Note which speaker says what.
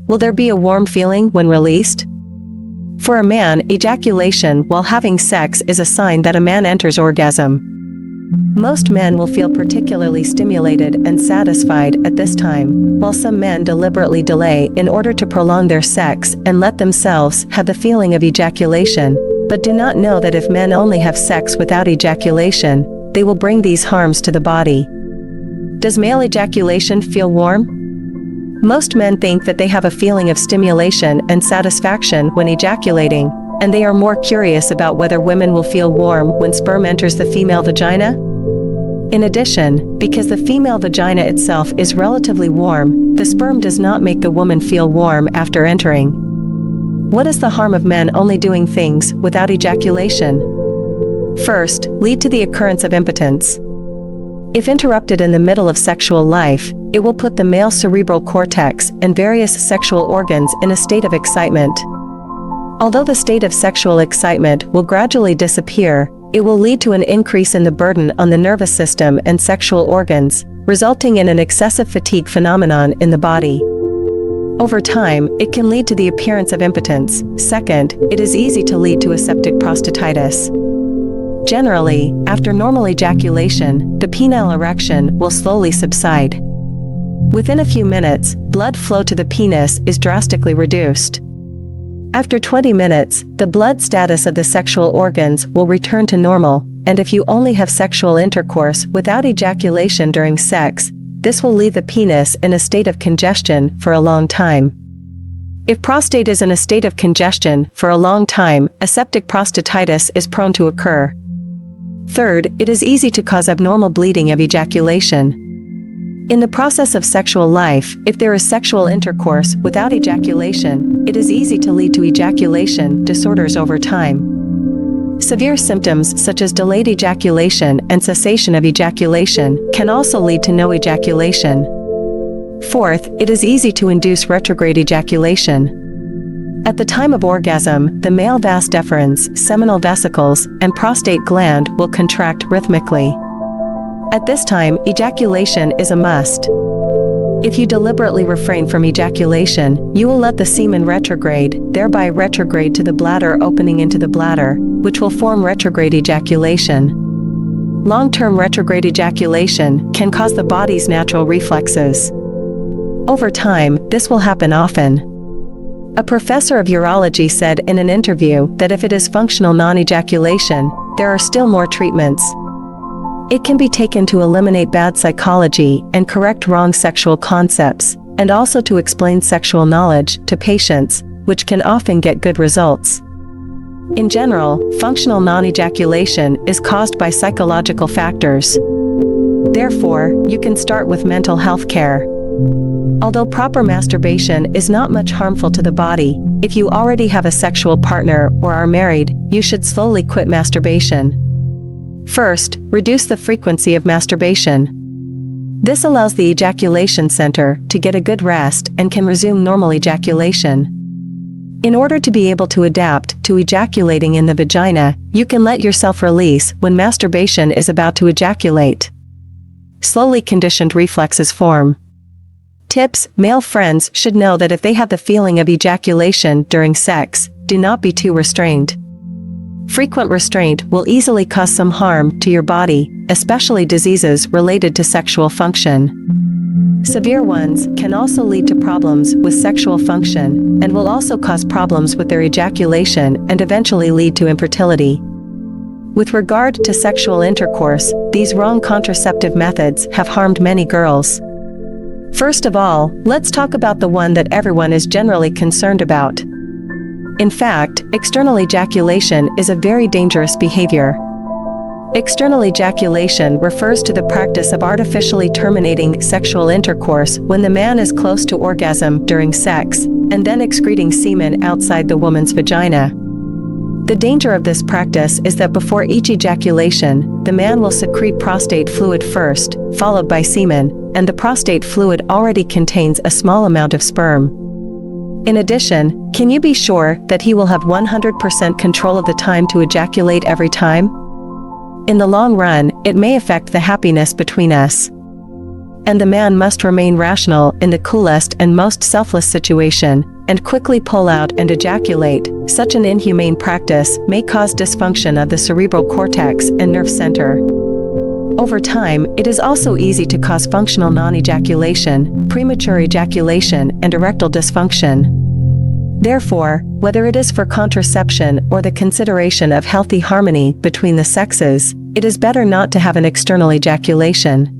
Speaker 1: Will there be a warm feeling when released? For a man, ejaculation while having sex is a sign that a man enters orgasm. Most men will feel particularly stimulated and satisfied at this time, while some men deliberately delay in order to prolong their sex and let themselves have the feeling of ejaculation, but do not know that if men only have sex without ejaculation, they will bring these harms to the body. Does male ejaculation feel warm? Most men think that they have a feeling of stimulation and satisfaction when ejaculating, and they are more curious about whether women will feel warm when sperm enters the female vagina. In addition, because the female vagina itself is relatively warm, the sperm does not make the woman feel warm after entering. What is the harm of men only doing things without ejaculation? First, lead to the occurrence of impotence. If interrupted in the middle of sexual life, it will put the male cerebral cortex and various sexual organs in a state of excitement. Although the state of sexual excitement will gradually disappear, it will lead to an increase in the burden on the nervous system and sexual organs, resulting in an excessive fatigue phenomenon in the body. Over time, it can lead to the appearance of impotence. Second, it is easy to lead to aseptic prostatitis. Generally, after normal ejaculation, the penile erection will slowly subside. Within a few minutes, blood flow to the penis is drastically reduced. After 20 minutes, the blood status of the sexual organs will return to normal, and if you only have sexual intercourse without ejaculation during sex, this will leave the penis in a state of congestion for a long time. If prostate is in a state of congestion for a long time, aseptic prostatitis is prone to occur. Third, it is easy to cause abnormal bleeding of ejaculation. In the process of sexual life, if there is sexual intercourse without ejaculation, it is easy to lead to ejaculation disorders over time. Severe symptoms such as delayed ejaculation and cessation of ejaculation can also lead to no ejaculation. Fourth, it is easy to induce retrograde ejaculation. At the time of orgasm, the male vas deferens, seminal vesicles, and prostate gland will contract rhythmically. At this time, ejaculation is a must. If you deliberately refrain from ejaculation, you will let the semen retrograde, thereby retrograde to the bladder opening into the bladder, which will form retrograde ejaculation. Long-term retrograde ejaculation can cause the body's natural reflexes. Over time, this will happen often. A professor of urology said in an interview that if it is functional non-ejaculation, there are still more treatments. It can be taken to eliminate bad psychology and correct wrong sexual concepts, and also to explain sexual knowledge to patients, which can often get good results. In general, functional non-ejaculation is caused by psychological factors. Therefore, you can start with mental health care. Although proper masturbation is not much harmful to the body, if you already have a sexual partner or are married, you should slowly quit masturbation. First, reduce the frequency of masturbation. This allows the ejaculation center to get a good rest and can resume normal ejaculation. In order to be able to adapt to ejaculating in the vagina, you can let yourself release when masturbation is about to ejaculate. Slowly conditioned reflexes form. Tips: male friends should know that if they have the feeling of ejaculation during sex, do not be too restrained. Frequent restraint will easily cause some harm to your body, especially diseases related to sexual function. Severe ones can also lead to problems with sexual function, and will also cause problems with their ejaculation and eventually lead to infertility. With regard to sexual intercourse, these wrong contraceptive methods have harmed many girls. First of all, let's talk about the one that everyone is generally concerned about. In fact, external ejaculation is a very dangerous behavior. External ejaculation refers to the practice of artificially terminating sexual intercourse when the man is close to orgasm during sex, and then excreting semen outside the woman's vagina. The danger of this practice is that before each ejaculation, the man will secrete prostate fluid first, followed by semen, and the prostate fluid already contains a small amount of sperm. In addition, can you be sure that he will have 100% control of the time to ejaculate every time? In the long run, it may affect the happiness between us. and the man must remain rational in the coolest and most selfless situation, and quickly pull out and ejaculate. Such an inhumane practice may cause dysfunction of the cerebral cortex and nerve center. Over time, it is also easy to cause functional non-ejaculation, premature ejaculation, and erectile dysfunction. Therefore, whether it is for contraception or the consideration of healthy harmony between the sexes, it is better not to have an external ejaculation.